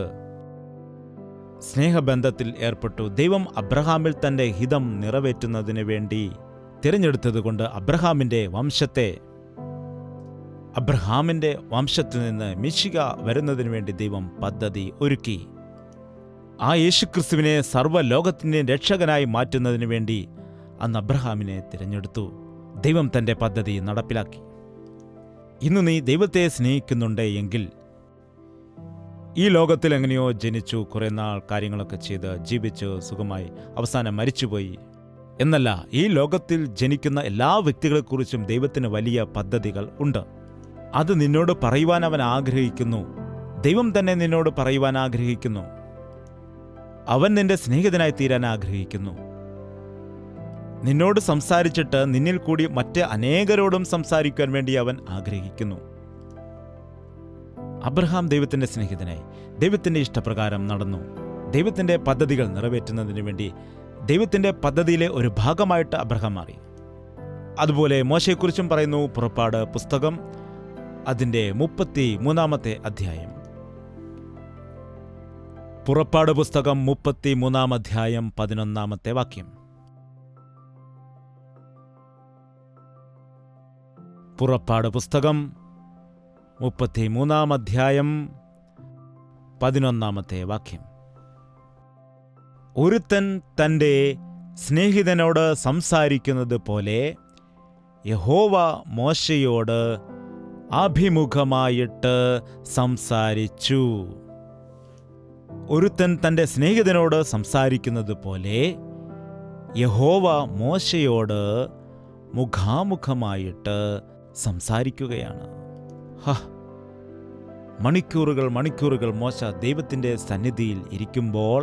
സ്നേഹബന്ധത്തിൽ ഏർപ്പെട്ടു. ദൈവം അബ്രഹാമിൽ തൻ്റെ ഹിതം നിറവേറ്റുന്നതിന് വേണ്ടി തിരഞ്ഞെടുത്തതുകൊണ്ട് അബ്രഹാമിൻ്റെ വംശത്തിൽ നിന്ന് മിശിഹ വരുന്നതിന് വേണ്ടി ദൈവം പദ്ധതി ഒരുക്കി. ആ യേശുക്രിസ്തുവിനെ സർവ്വലോകത്തിൻ്റെയും രക്ഷകനായി മാറ്റുന്നതിന് വേണ്ടി അന്ന് അബ്രഹാമിനെ തിരഞ്ഞെടുത്തു. ദൈവം തൻ്റെ പദ്ധതി നടപ്പിലാക്കി. ഇന്ന് നീ ദൈവത്തെ സ്നേഹിക്കുന്നുണ്ട് എങ്കിൽ, ഈ ലോകത്തിൽ എങ്ങനെയോ ജനിച്ചു, കുറേ നാൾ കാര്യങ്ങളൊക്കെ ചെയ്ത് ജീവിച്ചു സുഖമായി, അവസാനം മരിച്ചുപോയി എന്നല്ല, ഈ ലോകത്തിൽ ജനിക്കുന്ന എല്ലാ വ്യക്തികളെക്കുറിച്ചും ദൈവത്തിന് വലിയ പദ്ധതികൾ ഉണ്ട്. അത് നിന്നോട് പറയുവാൻ അവൻ ആഗ്രഹിക്കുന്നു. ദൈവം തന്നെ നിന്നോട് പറയുവാൻ ആഗ്രഹിക്കുന്നു. അവൻ നിന്റെ സ്നേഹിതനായി തീരാൻ ആഗ്രഹിക്കുന്നു. നിന്നോട് സംസാരിച്ചിട്ട് നിന്നിൽ കൂടി മറ്റ് അനേകരോടും സംസാരിക്കാൻ വേണ്ടി അവൻ ആഗ്രഹിക്കുന്നു. അബ്രഹാം ദൈവത്തിൻ്റെ സ്നേഹിതനായി ദൈവത്തിൻ്റെ ഇഷ്ടപ്രകാരം നടന്നു. ദൈവത്തിൻ്റെ പദ്ധതികൾ നിറവേറ്റുന്നതിന് വേണ്ടി ദൈവത്തിൻ്റെ പദ്ധതിയിലെ ഒരു ഭാഗമായിട്ട് അബ്രഹാം മാറി. അതുപോലെ മോശയെക്കുറിച്ചും പറയുന്നു. പുറപ്പാട് പുസ്തകം അതിൻ്റെ 33 അധ്യായം. പുറപ്പാട് പുസ്തകം 33 അധ്യായം 11 വാക്യം. പുറപ്പാട് പുസ്തകം 33 അധ്യായം 11 വാക്യം. ഒരുത്തൻ തൻ്റെ സ്നേഹിതനോട് സംസാരിക്കുന്നത് പോലെ യഹോവ മോശയോട് അഭിമുഖമായിട്ട് സംസാരിച്ചു. ഒരുത്തൻ തൻ്റെ സ്നേഹിതനോട് സംസാരിക്കുന്നത് പോലെ യഹോവ മോശയോട് മുഖാമുഖമായിട്ട് സംസാരിക്കുകയാണ്. മണിക്കൂറുകൾ മോശ ദൈവത്തിൻ്റെ സന്നിധിയിൽ ഇരിക്കുമ്പോൾ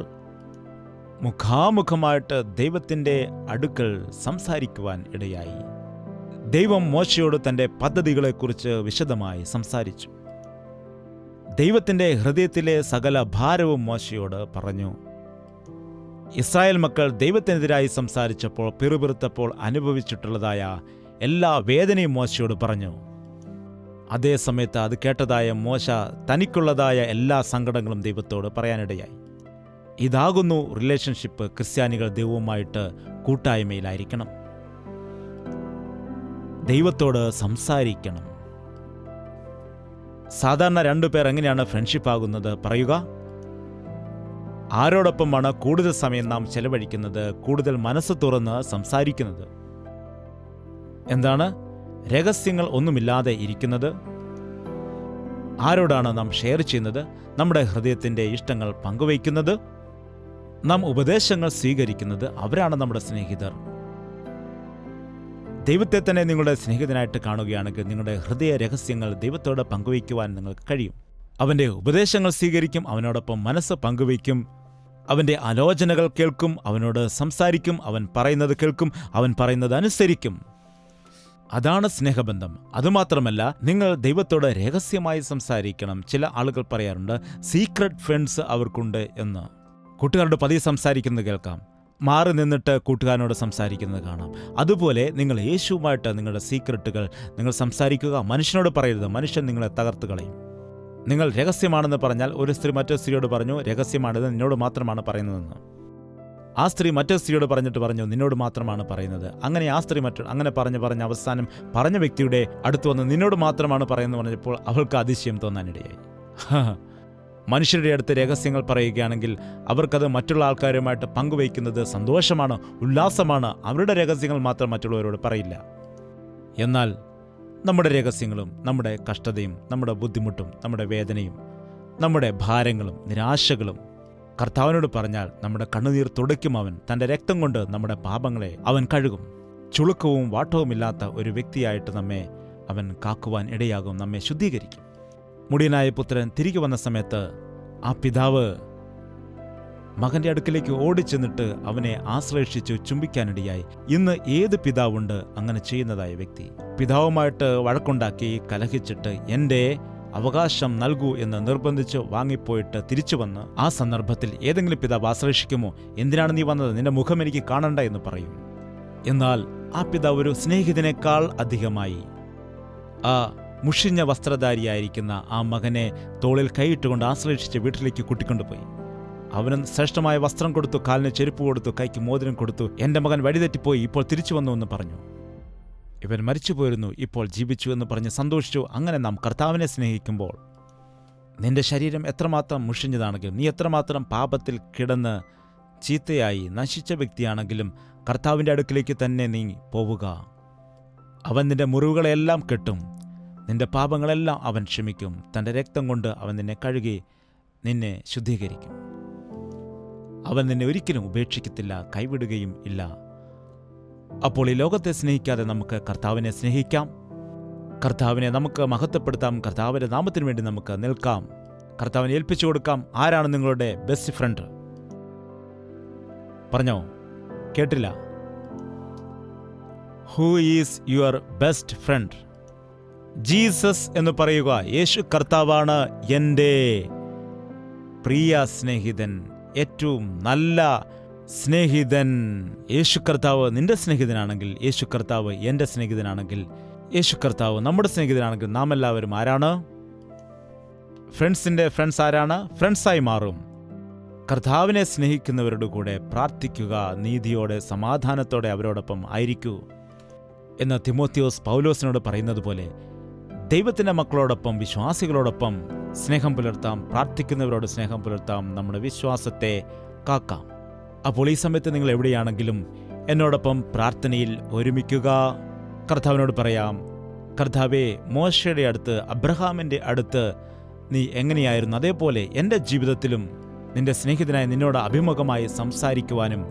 മുഖാമുഖമായിട്ട് ദൈവത്തിൻ്റെ അടുക്കൽ സംസാരിക്കുവാൻ ഇടയായി. ദൈവം മോശയോട് തൻ്റെ പദ്ധതികളെക്കുറിച്ച് വിശദമായി സംസാരിച്ചു. ദൈവത്തിൻ്റെ ഹൃദയത്തിലെ സകല ഭാരവും മോശയോട് പറഞ്ഞു. ഇസ്രായേൽ മക്കൾ ദൈവത്തിനെതിരായി സംസാരിച്ചപ്പോൾ, പിറുപിറുത്തപ്പോൾ അനുഭവിച്ചിട്ടുള്ളതായ എല്ലാ വേദനയും മോശയോട് പറഞ്ഞു. അതേ സമയത്ത് അത് കേട്ടതായ മോശ തനിക്കുള്ളതായ എല്ലാ സങ്കടങ്ങളും ദൈവത്തോട് പറയാനിടയായി. ഇതാകുന്നു റിലേഷൻഷിപ്പ്. ക്രിസ്ത്യാനികൾ ദൈവവുമായിട്ട് കൂട്ടായ്മയിലായിരിക്കണം, ദൈവത്തോട് സംസാരിക്കണം. സാധാരണ രണ്ടുപേർ എങ്ങനെയാണ് ഫ്രണ്ട്ഷിപ്പ് ആകുന്നത് പറയുക? ആരോടൊപ്പമാണ് കൂടുതൽ സമയം നാം ചെലവഴിക്കുന്നത്, കൂടുതൽ മനസ്സ് തുറന്ന് സംസാരിക്കുന്നത്? എന്താണ് രഹസ്യങ്ങൾ ഒന്നുമില്ലാതെ ഇരിക്കുന്നത്? ആരോടാണ് നാം ഷെയർ ചെയ്യുന്നത്? നമ്മുടെ ഹൃദയത്തിൻ്റെ ഇഷ്ടങ്ങൾ പങ്കുവയ്ക്കുന്നത്, നാം ഉപദേശങ്ങൾ സ്വീകരിക്കുന്നത്? അവരാണ് നമ്മുടെ സ്നേഹിതർ. ദൈവത്തെ തന്നെ നിങ്ങളുടെ സ്നേഹിതനായിട്ട് കാണുകയാണെങ്കിൽ നിങ്ങളുടെ ഹൃദയ രഹസ്യങ്ങൾ ദൈവത്തോട് പങ്കുവയ്ക്കുവാൻ നിങ്ങൾക്ക് കഴിയും. അവൻ്റെ ഉപദേശങ്ങൾ സ്വീകരിക്കും, അവനോടൊപ്പം മനസ്സ് പങ്കുവയ്ക്കും, അവൻ്റെ ആലോചനകൾ കേൾക്കും, അവനോട് സംസാരിക്കും, അവൻ പറയുന്നത് കേൾക്കും, അവൻ പറയുന്നത് അനുസരിക്കും. അതാണ് സ്നേഹബന്ധം. അതുമാത്രമല്ല, നിങ്ങൾ ദൈവത്തോട് രഹസ്യമായി സംസാരിക്കണം. ചില ആളുകൾ പറയാറുണ്ട് സീക്രട്ട് ഫ്രണ്ട്സ് അവർക്കുണ്ട് എന്ന്. കൂട്ടുകാരോട് പതിയെ സംസാരിക്കുന്നത് കേൾക്കാം, മാറി നിന്നിട്ട് കൂട്ടുകാരനോട് സംസാരിക്കുന്നത് കാണാം. അതുപോലെ നിങ്ങൾ യേശുവുമായിട്ട് നിങ്ങളുടെ സീക്രട്ടുകൾ നിങ്ങൾ സംസാരിക്കുക. മനുഷ്യനോട് പറയരുത്, മനുഷ്യൻ നിങ്ങളെ തകർത്ത് കളയും. നിങ്ങൾ രഹസ്യമാണെന്ന് പറഞ്ഞാൽ, ഒരു സ്ത്രീ മറ്റൊരു സ്ത്രീയോട് പറഞ്ഞു രഹസ്യമാണിത് നിന്നോട് മാത്രമാണ് പറയുന്നതെന്ന്. ആ സ്ത്രീ മറ്റൊരു സ്ത്രീയോട് പറഞ്ഞിട്ട് പറഞ്ഞു നിന്നോട് മാത്രമാണ് പറയുന്നത്. അങ്ങനെ ആ സ്ത്രീ അങ്ങനെ പറഞ്ഞ് അവസാനം പറഞ്ഞ വ്യക്തിയുടെ അടുത്ത് വന്ന് നിന്നോട് മാത്രമാണ് പറയുന്നത് പറഞ്ഞപ്പോൾ അവൾക്ക് അതിശയം തോന്നാനിടയായി. മനുഷ്യരുടെ അടുത്ത് രഹസ്യങ്ങൾ പറയുകയാണെങ്കിൽ അവർക്കത് മറ്റുള്ള ആൾക്കാരുമായിട്ട് പങ്കുവയ്ക്കുന്നത് സന്തോഷമാണ്, ഉല്ലാസമാണ്. അവരുടെ രഹസ്യങ്ങൾ മാത്രം മറ്റുള്ളവരോട് പറയില്ല. എന്നാൽ നമ്മുടെ രഹസ്യങ്ങളും നമ്മുടെ കഷ്ടതയും നമ്മുടെ ബുദ്ധിമുട്ടും നമ്മുടെ വേദനയും നമ്മുടെ ഭാരങ്ങളും നിരാശകളും കർത്താവിനോട് പറഞ്ഞാൽ നമ്മുടെ കണ്ണുനീർ തുടയ്ക്കും. അവൻ തൻ്റെ രക്തം കൊണ്ട് നമ്മുടെ പാപങ്ങളെ അവൻ കഴുകും. ചുളുക്കവും വാട്ടവുമില്ലാത്ത ഒരു വ്യക്തിയായിട്ട് നമ്മെ അവൻ കാക്കുവാൻ ഇടയാകും, നമ്മെ ശുദ്ധീകരിക്കും. മുടിയനായ പുത്രൻ തിരികെ വന്ന സമയത്ത് ആ പിതാവ് മകൻ്റെ അടുക്കിലേക്ക് ഓടിച്ചെന്നിട്ട് അവനെ ആശ്ലേഷിച്ചു ചുംബിക്കാനിടയായി. ഇന്ന് ഏത് പിതാവുണ്ട് അങ്ങനെ ചെയ്യുന്നതായ വ്യക്തി? പിതാവുമായിട്ട് വഴക്കുണ്ടാക്കി കലഹിച്ചിട്ട് എൻ്റെ അവകാശം നൽകൂ എന്ന് നിർബന്ധിച്ച് വാങ്ങിപ്പോയിട്ട് തിരിച്ചു വന്ന് ആ സന്ദർഭത്തിൽ ഏതെങ്കിലും പിതാവ് ആശ്ലേഷിക്കുമോ? എന്തിനാണ് നീ വന്നത്? നിന്റെ മുഖം എനിക്ക് കാണണ്ട എന്ന് പറയും. എന്നാൽ ആ പിതാവ് ഒരു സ്നേഹിതനേക്കാൾ അധികമായി ആ മുഷിഞ്ഞ വസ്ത്രധാരിയായിരിക്കുന്ന ആ മകനെ തോളിൽ കൈയിട്ടുകൊണ്ട് ആശ്ലേഷിച്ച് വീട്ടിലേക്ക് കൂട്ടിക്കൊണ്ടുപോയി. അവന് ശ്രേഷ്ഠമായ വസ്ത്രം കൊടുത്തു, കാലിന് ചെരുപ്പ് കൊടുത്തു, കൈക്ക് മോതിരം കൊടുത്തു. എൻ്റെ മകൻ വഴിതെറ്റിപ്പോയി, ഇപ്പോൾ തിരിച്ചു വന്നു എന്ന് പറഞ്ഞു. ഇവൻ മരിച്ചു പോയിരുന്നു, ഇപ്പോൾ ജീവിച്ചു എന്ന് പറഞ്ഞ് സന്തോഷിച്ചു. അങ്ങനെ നാം കർത്താവിനെ സ്നേഹിക്കുമ്പോൾ നിന്റെ ശരീരം എത്രമാത്രം മുഷിഞ്ഞതാണെങ്കിലും, നീ എത്രമാത്രം പാപത്തിൽ കിടന്ന് ചീത്തയായി നശിച്ച വ്യക്തിയാണെങ്കിലും കർത്താവിൻ്റെ അടുക്കിലേക്ക് തന്നെ നീ പോവുക. അവൻ നിന്റെ മുറിവുകളെല്ലാം കെട്ടും, നിന്റെ പാപങ്ങളെല്ലാം അവൻ ക്ഷമിക്കും. തൻ്റെ രക്തം കൊണ്ട് അവൻ നിന്നെ കഴുകി നിന്നെ ശുദ്ധീകരിക്കും. അവൻ നിന്നെ ഒരിക്കലും ഉപേക്ഷിക്കത്തില്ല, കൈവിടുകയും ഇല്ല. അപ്പോൾ ഈ ലോകത്തെ സ്നേഹിക്കാതെ നമുക്ക് കർത്താവിനെ സ്നേഹിക്കാം, കർത്താവിനെ നമുക്ക് മഹത്വപ്പെടുത്താം, കർത്താവിൻ്റെ നാമത്തിന് വേണ്ടി നമുക്ക് നിൽക്കാം, കർത്താവിനെ ഏൽപ്പിച്ചു കൊടുക്കാം. ആരാണ് നിങ്ങളുടെ ബെസ്റ്റ് ഫ്രണ്ട്? പറഞ്ഞോ, കേട്ടില്ല. Who is your best friend? Jesus എന്ന് പറയുക. യേശു കർത്താവാണ് എൻ്റെ പ്രിയ സ്നേഹിതൻ, ഏറ്റവും നല്ല സ്നേഹിതൻ. യേശു കർത്താവ് നിന്റെ സ്നേഹിതനാണെങ്കിൽ, യേശു കർത്താവ് എൻ്റെ സ്നേഹിതനാണെങ്കിൽ, യേശു കർത്താവ് നമ്മുടെ സ്നേഹിതനാണെങ്കിൽ, നാം എല്ലാവരും ആരാണ്? ഫ്രണ്ട്സിൻ്റെ ഫ്രണ്ട്സ് ആരാണ്? ഫ്രണ്ട്സായി മാറും. കർത്താവിനെ സ്നേഹിക്കുന്നവരുടെ കൂടെ പ്രാർത്ഥിക്കുക, നീതിയോടെ സമാധാനത്തോടെ അവരോടൊപ്പം ആയിരിക്കൂ എന്ന് തിമോത്തിയോസ് പൗലോസിനോട് പറയുന്നത് പോലെ ദൈവത്തിൻ്റെ മക്കളോടൊപ്പം, വിശ്വാസികളോടൊപ്പം സ്നേഹം പുലർത്താം, പ്രാർത്ഥിക്കുന്നവരോട് സ്നേഹം പുലർത്താം, നമ്മുടെ വിശ്വാസത്തെ കാക്കാം. അപ്പോൾ ഈ സമയത്ത് നിങ്ങൾ എവിടെയാണെങ്കിലും എന്നോടൊപ്പം പ്രാർത്ഥനയിൽ ഒരുമിക്കുക. കർത്താവിനോട് പറയാം, കർത്താവേ, മോശയുടെ അടുത്ത്, അബ്രഹാമിൻ്റെ അടുത്ത് നീ എങ്ങനെയായിരുന്നു, അതേപോലെ എൻ്റെ ജീവിതത്തിലും നിന്റെ സ്നേഹിതനായ നിന്നോട് അഭിമുഖമായി സംസാരിക്കുവാനും,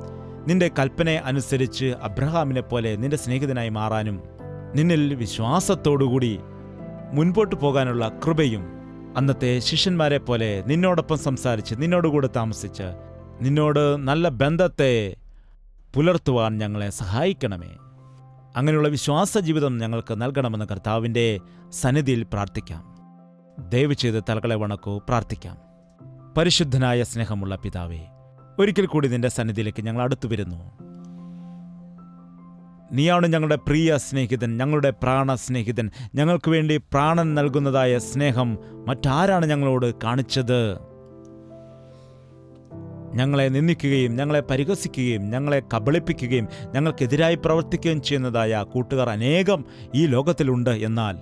നിന്റെ കൽപ്പന അനുസരിച്ച് അബ്രഹാമിനെ പോലെ നിന്റെ സ്നേഹിതനായി മാറാനും, നിന്നിൽ വിശ്വാസത്തോടുകൂടി മുൻപോട്ട് പോകാനുള്ള കൃപയും, അന്നത്തെ ശിഷ്യന്മാരെ പോലെ നിന്നോടൊപ്പം സംസാരിച്ച് നിന്നോടുകൂടെ താമസിച്ച് നിന്നോട് നല്ല ബന്ധത്തെ പുലർത്തുവാൻ ഞങ്ങളെ സഹായിക്കണമേ. അങ്ങനെയുള്ള വിശ്വാസ ജീവിതം ഞങ്ങൾക്ക് നൽകണമെന്ന് കർത്താവിൻ്റെ സന്നിധിയിൽ പ്രാർത്ഥിക്കാം. ദയവ് ചെയ്ത് തലകളെ വണക്കൂ, പ്രാർത്ഥിക്കാം. പരിശുദ്ധനായ സ്നേഹമുള്ള പിതാവേ, ഒരിക്കൽ കൂടി നിന്റെ സന്നിധിയിലേക്ക് ഞങ്ങൾ അടുത്തു വരുന്നു. നീയാണ് ഞങ്ങളുടെ പ്രിയ സ്നേഹിതൻ, ഞങ്ങളുടെ പ്രാണ സ്നേഹിതൻ. ഞങ്ങൾക്ക് വേണ്ടി പ്രാണൻ നൽകുന്നതായ സ്നേഹം മറ്റാരാണ് ഞങ്ങളോട് കാണിച്ചത്? ഞങ്ങളെ നിന്ദിക്കുകയും ഞങ്ങളെ പരിഹസിക്കുകയും ഞങ്ങളെ കബളിപ്പിക്കുകയും ഞങ്ങൾക്കെതിരായി പ്രവർത്തിക്കുകയും ചെയ്യുന്നതായ കൂട്ടുകാർ അനേകം ഈ ലോകത്തിലുണ്ട്. എന്നാൽ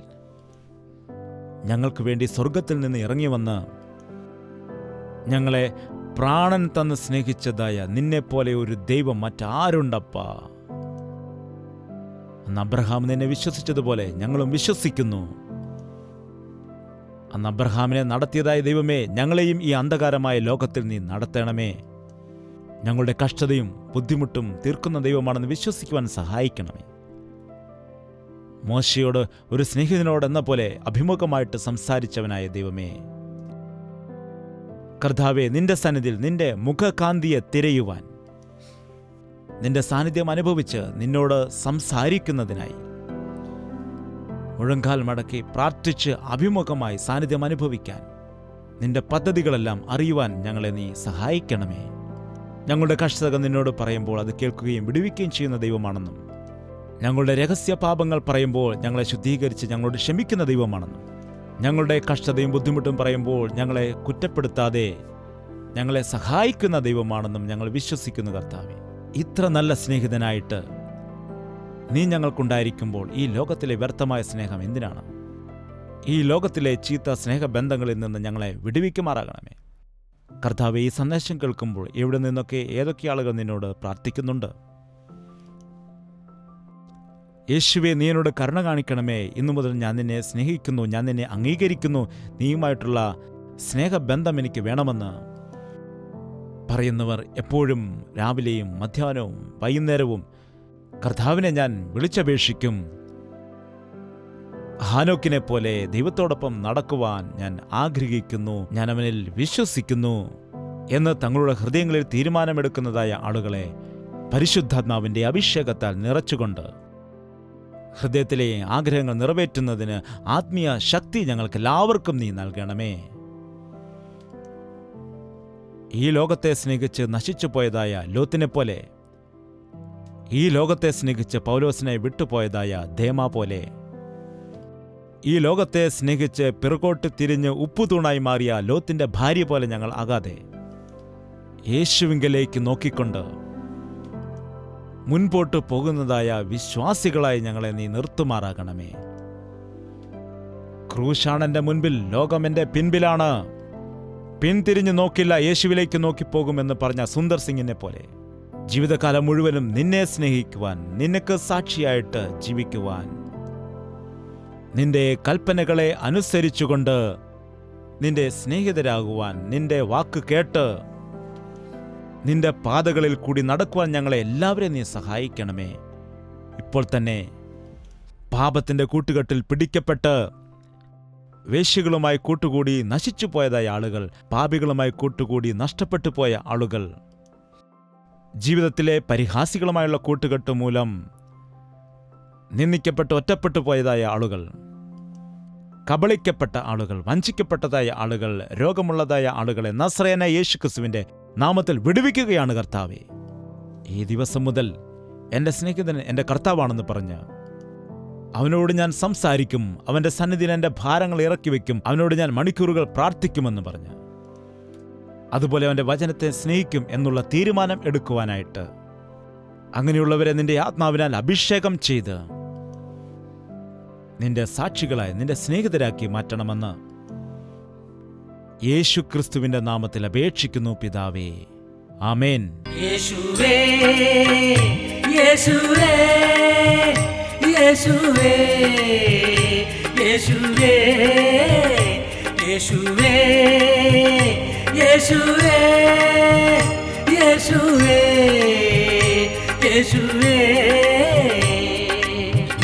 ഞങ്ങൾക്ക് വേണ്ടി സ്വർഗത്തിൽ നിന്ന് ഇറങ്ങി വന്ന് ഞങ്ങളെ പ്രാണൻ തന്ന് സ്നേഹിച്ചതായ നിന്നെപ്പോലെ ഒരു ദൈവം മറ്റാരുണ്ടപ്പാ? അന്ന് അബ്രഹാം നിന്നെ വിശ്വസിച്ചതുപോലെ ഞങ്ങളും വിശ്വസിക്കുന്നു. അന്ന് അബ്രഹാമിനെ നടത്തിയതായ ദൈവമേ, ഞങ്ങളെയും ഈ അന്ധകാരമായ ലോകത്തിൽ നീ നടത്തണമേ. ഞങ്ങളുടെ കഷ്ടതയും ബുദ്ധിമുട്ടും തീർക്കുന്ന ദൈവമാണെന്ന് വിശ്വസിക്കുവാൻ സഹായിക്കണമേ. മോശയോട് ഒരു സ്നേഹിതനോടെന്ന പോലെ അഭിമുഖമായിട്ട് സംസാരിച്ചവനായ ദൈവമേ, കർത്താവേ, നിന്റെ സന്നിധിയിൽ നിന്റെ മുഖകാന്തിയെ തിരയുവാൻ, നിന്റെ സാന്നിധ്യം അനുഭവിച്ച് നിന്നോട് സംസാരിക്കുന്നതിനായി മുഴങ്കാൽ മടക്കി പ്രാർത്ഥിച്ച് അഭിമുഖമായി സാന്നിധ്യം അനുഭവിക്കാൻ, നിന്റെ പദ്ധതികളെല്ലാം അറിയുവാൻ ഞങ്ങളെ നീ സഹായിക്കണമേ. ഞങ്ങളുടെ കഷ്ടതകൾ നിന്നോട് പറയുമ്പോൾ അത് കേൾക്കുകയും വിടുവിക്കുകയും ചെയ്യുന്ന ദൈവമാണെന്നും, ഞങ്ങളുടെ രഹസ്യ പാപങ്ങൾ പറയുമ്പോൾ ഞങ്ങളെ ശുദ്ധീകരിച്ച് ഞങ്ങളോട് ക്ഷമിക്കുന്ന ദൈവമാണെന്നും, ഞങ്ങളുടെ കഷ്ടതയും ബുദ്ധിമുട്ടും പറയുമ്പോൾ ഞങ്ങളെ കുറ്റപ്പെടുത്താതെ ഞങ്ങളെ സഹായിക്കുന്ന ദൈവമാണെന്നും ഞങ്ങൾ വിശ്വസിക്കുന്നു. കർത്താവേ, ഇത്ര നല്ല സ്നേഹിതനായിട്ട് നീ ഞങ്ങൾക്കുണ്ടായിരിക്കുമ്പോൾ ഈ ലോകത്തിലെ വ്യർത്ഥമായ സ്നേഹം എന്തിനാണ്? ഈ ലോകത്തിലെ ചീത്ത സ്നേഹബന്ധങ്ങളിൽ നിന്ന് ഞങ്ങളെ വിടുവിക്കുമാറാകണമേ. കർത്താവേ, ഈ സന്ദേശം കേൾക്കുമ്പോൾ എവിടെ നിന്നൊക്കെ ഏതൊക്കെ ആളുകൾ നിന്നോട് പ്രാർത്ഥിക്കുന്നുണ്ട്. യേശുവേ, നീ എന്നോട് കരുണ കാണിക്കണമേ. ഇന്നു മുതൽ ഞാൻ നിന്നെ സ്നേഹിക്കുന്നു, ഞാൻ നിന്നെ അംഗീകരിക്കുന്നു, നീയുമായിട്ടുള്ള സ്നേഹബന്ധം എനിക്ക് വേണമെന്ന് പറയുന്നവർ എപ്പോഴും രാവിലെയും മധ്യാഹ്നവും വൈകുന്നേരവും കർത്താവിനെ ഞാൻ വിളിച്ചപേക്ഷിക്കും. ഹാനോക്കിനെ പോലെ ദൈവത്തോടൊപ്പം നടക്കുവാൻ ഞാൻ ആഗ്രഹിക്കുന്നു, ഞാൻ അവനിൽ വിശ്വസിക്കുന്നു എന്ന് തങ്ങളുടെ ഹൃദയങ്ങളിൽ തീരുമാനമെടുക്കുന്നതായ ആളുകളെ പരിശുദ്ധാത്മാവിൻ്റെ അഭിഷേകത്താൽ നിറച്ചുകൊണ്ട് ഹൃദയത്തിലെ ആഗ്രഹങ്ങൾ നിറവേറ്റുന്നതിന് ആത്മീയ ശക്തി ഞങ്ങൾക്ക് എല്ലാവർക്കും നീ നൽകണമേ. ഈ ലോകത്തെ സ്നേഹിച്ച് നശിച്ചു പോയതായ ലോത്തിനെ പോലെ, ഈ ലോകത്തെ സ്നേഹിച്ച് പൗലോസിനെ വിട്ടുപോയതായ ദേമ പോലെ, ഈ ലോകത്തെ സ്നേഹിച്ച് പിറകോട്ട് തിരിഞ്ഞ് ഉപ്പുതൂണായി മാറിയ ലോത്തിന്റെ ഭാര്യ പോലെ ഞങ്ങൾ ആകാതെ യേശുവിങ്കലേക്ക് നോക്കിക്കൊണ്ട് മുൻപോട്ട് പോകുന്നതായ വിശ്വാസികളായി ഞങ്ങളെ നീ നിർത്തുമാറാകണമേ. ക്രൂശാണെന്റെ മുൻപിൽ, ലോകം എന്റെ പിൻപിലാണ്, പിൻതിരിഞ്ഞു നോക്കില്ല, യേശുവിലേക്ക് നോക്കിപ്പോകുമെന്ന് പറഞ്ഞ സുന്ദർ സിംഗിനെ പോലെ ജീവിതകാലം മുഴുവനും നിന്നെ സ്നേഹിക്കുവാൻ, നിനക്ക് സാക്ഷിയായിട്ട് ജീവിക്കുവാൻ, നിന്റെ കൽപ്പനകളെ അനുസരിച്ചുകൊണ്ട് നിന്റെ സ്നേഹിതരാകുവാൻ, നിന്റെ വാക്ക് കേട്ട് നിന്റെ പാതകളിൽ കൂടി നടക്കുവാൻ ഞങ്ങളെ എല്ലാവരെയും നീ സഹായിക്കണമേ. ഇപ്പോൾ തന്നെ പാപത്തിന്റെ കൂട്ടുകെട്ടിൽ പിടിക്കപ്പെട്ട് വേശ്യകളുമായി കൂട്ടുകൂടി നശിച്ചു പോയതായ ആളുകൾ, പാപികളുമായി കൂട്ടുകൂടി നഷ്ടപ്പെട്ടു പോയ ആളുകൾ, ജീവിതത്തിലെ പരിഹാസികളുമായുള്ള കൂട്ടുകെട്ട് മൂലം നിന്ദിക്കപ്പെട്ട് ഒറ്റപ്പെട്ടു പോയതായ ആളുകൾ, കബളിക്കപ്പെട്ട ആളുകൾ, വഞ്ചിക്കപ്പെട്ടതായ ആളുകൾ, രോഗമുള്ളതായ ആളുകളെ നസ്രയനായ യേശുക്രിസ്തുവിന്റെ നാമത്തിൽ വിടുവിക്കുകയാണ് കർത്താവേ. ഈ ദിവസം മുതൽ എൻ്റെ സ്നേഹിതൻ എൻ്റെ കർത്താവാണെന്ന് പറഞ്ഞ് അവനോട് ഞാൻ സംസാരിക്കും, അവൻ്റെ സന്നിധിയിൽ എൻ്റെ ഭാരങ്ങൾ ഇറക്കി വയ്ക്കും, അവനോട് ഞാൻ മണിക്കൂറുകൾ പ്രാർത്ഥിക്കുമെന്ന് പറഞ്ഞ് അതുപോലെ അവൻ്റെ വചനത്തെ സ്നേഹിക്കും എന്നുള്ള തീരുമാനം എടുക്കുവാനായിട്ട് അങ്ങനെയുള്ളവരെ നിന്റെ ആത്മാവിനാൽ അഭിഷേകം ചെയ്ത് നിന്റെ സാക്ഷികളായി നിന്റെ സ്നേഹിതരാക്കി മാറ്റണമെന്ന് യേശു ക്രിസ്തുവിന്റെ നാമത്തിൽ അപേക്ഷിക്കുന്നു പിതാവേ. ആമേൻ. യേശുവേ യേശുവേ യേശുവേ യേശുവേ യേശുവേ യേശുവേ യേശുവേ യേശുവേ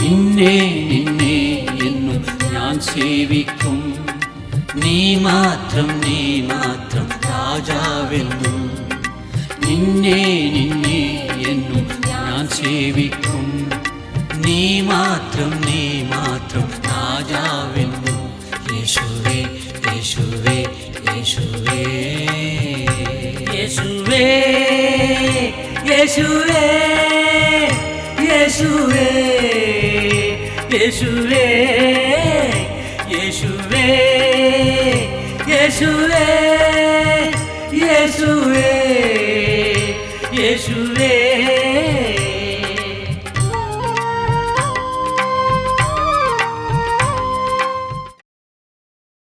നിന്നെ നിന്നെ എന്നും ഞാൻ സേവിക്കും, നീ മാത്രം രാജാവെന്നും. നിന്നെ നിന്നെ എന്നും ഞാൻ സേവിക്കും, നീ മാത്രം രാജാവെന്നും. യേശുവേ യേശുവേ യേശുവേ യേശുവേ യേശുവേ യേശുവേ യേശുവേ യേശുവേ യേശുവേ യേശുവേ യേശുവേ